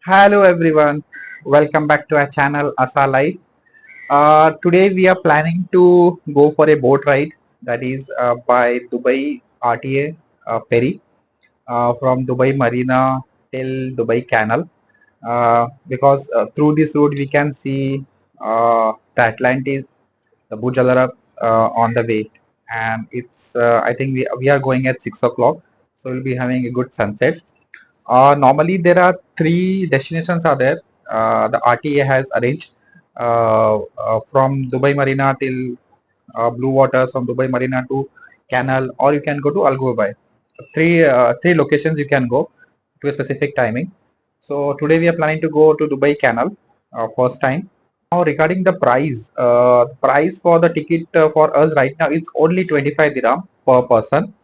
Hello everyone, welcome back to our channel Asa Life. Today we are planning to go for a boat ride that is by Dubai RTA ferry from Dubai Marina till Dubai Canal because through this route we can see the Atlantis, the Burj Khalifa on the way, and it's I think we are going at 6 o'clock, so we'll be having a good sunset. Normally, there are three destinations are there. The RTA has arranged from Dubai Marina till Blue Waters, from Dubai Marina to Canal, or you can go to Al Ghubei. Three locations you can go to a specific timing. So today we are planning to go to Dubai Canal first time. Now regarding the price for the ticket for us right now it's only 25 dirham per person.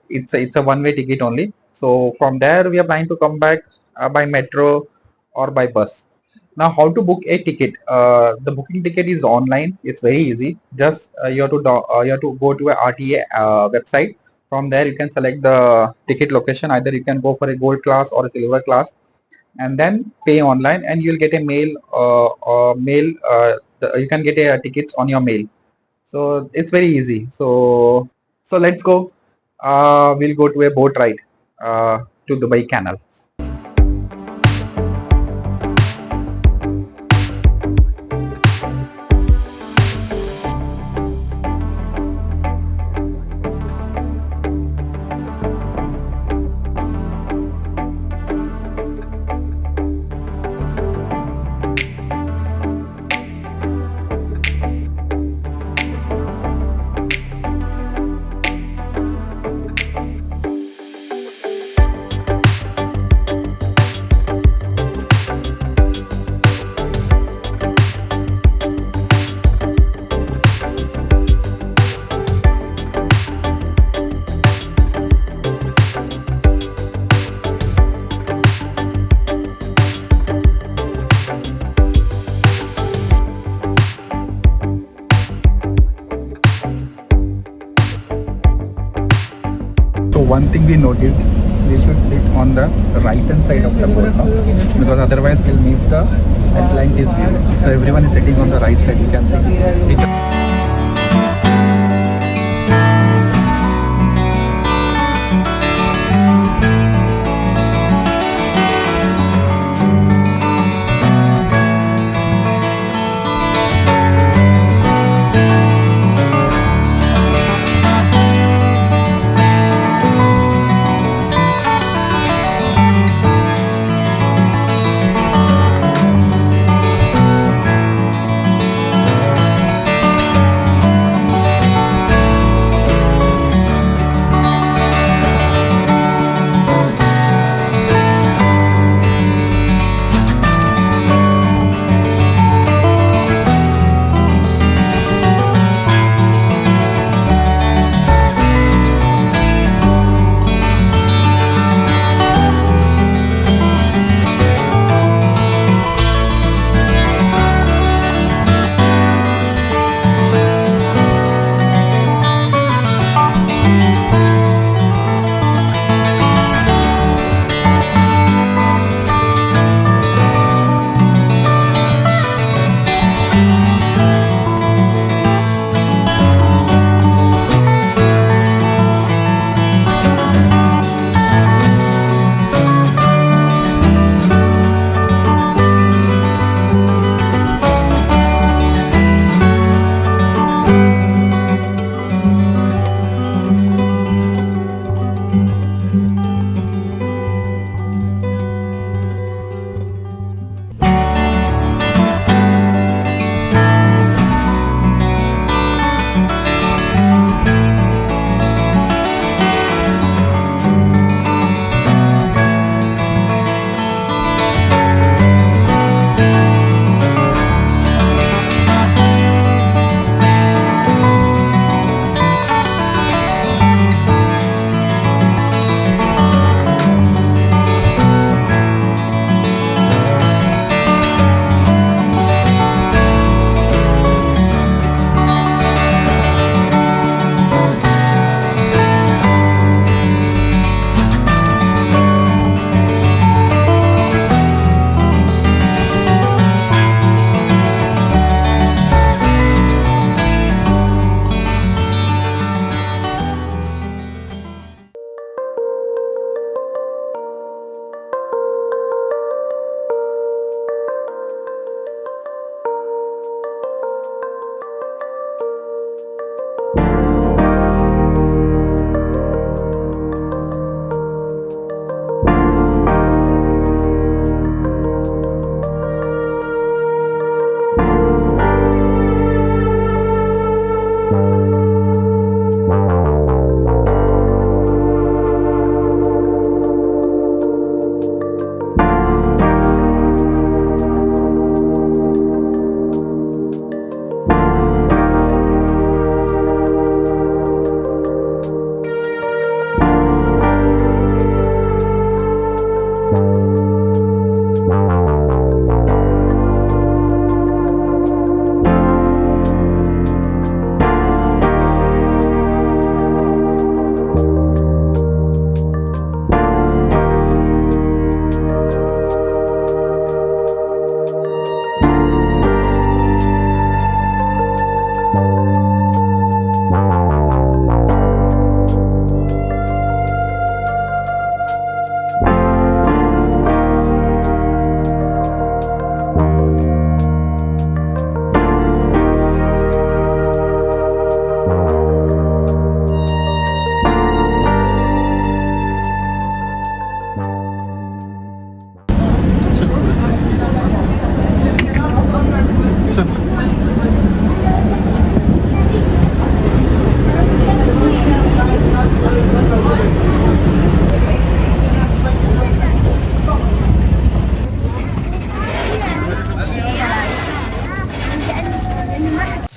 It's a one-way ticket only. So from there we are planning to come back by metro or by bus. Now, how to book a ticket? The booking ticket is online. It's very easy. Just you have to go to a RTA website. From there, you can select the ticket location. Either you can go for a gold class or a silver class, and then pay online, and you'll get a you can get a tickets on your mail. So it's very easy. So let's go. We'll go to a boat ride to Dubai Canal. So one thing we noticed, we should sit on the right hand side of the boat now, because otherwise we'll miss the Atlantis view. So everyone is sitting on the right side. You can see.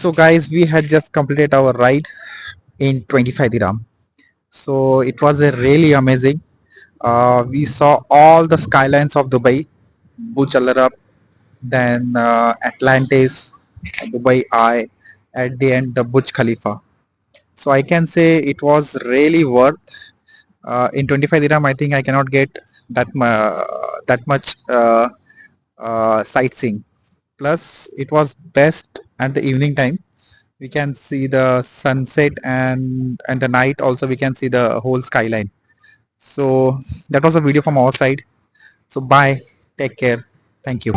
So guys, we had just completed our ride in 25 dirham. So it was a really amazing. We saw all the skylines of Dubai, Burj Al Arab, then Atlantis, Dubai Eye, at the end the Burj Khalifa. So I can say it was really worth. In 25 dirham, I think I cannot get that much sightseeing. Plus, it was best at the evening time. We can see the sunset, and the night also we can see the whole skyline. So that was a video from our side. So bye, take care, thank you.